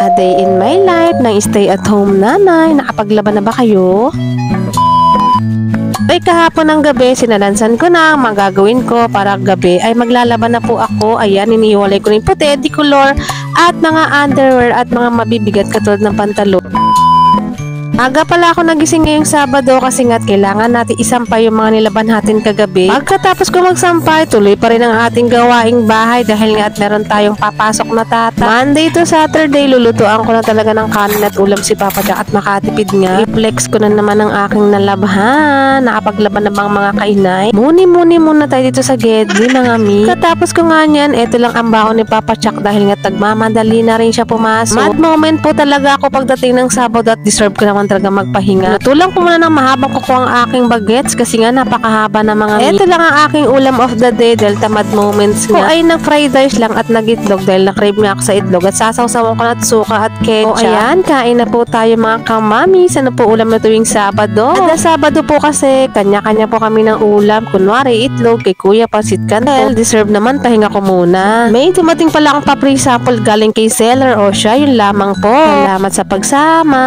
A day in my life ng stay at home nanay. Nakapaglaban na ba kayo? Ay kahapon ng gabi, sinalansan ko na ang magagawin ko para gabi ay maglalaban na po ako. Ayan, iniiwalay ko ng puti, dicolor at mga underwear at mga mabibigat katulad ng pantalon. Aga pala ako nagising ngayong Sabado kasi nga't kailangan natin isampay yung mga nilaban natin kagabi. Pagkatapos ko magsampay, tuloy pa rin ang ating gawaing bahay dahil nga't meron tayong papasok na tata. Monday to Saturday, lulutuan ko na talaga ng kanin at ulam si Papa Jack at makatipid nga. I-flex ko na naman ang aking nalabhan. Nakapaglaban na bang mga kainay? Muni-muni muna tayo dito sa Gedli mga mi. Katapos ko nga niyan, eto lang ang baon ni Papa Jack dahil nga't nagmamadali na rin siya pumasok. Mad moment po talaga ako pagdating ng Sabado at deserve ko naman talaga magpahinga. Lutulang ko muna ng mahabang kuko ang aking bagets kasi nga napakahaba na mga meat. Ito lang ang aking ulam of the day dahil tamad moments nga. Ay nag-fried rice lang at nag-itlog dahil na-crave nga ako sa itlog at sasawsawan ko na at suka at ketchup. O ayan, kain na po tayo mga kamami. Sana po ulam na tuwing Sabado. At Sabado po kasi kanya-kanya po kami ng ulam. Kunwari itlog, kay Kuya Pasit Cantel. Deserve naman, pahinga ko muna. May dumating pala ang pa-free sample galing kay seller o siya yun lamang po. Salamat sa pagsama.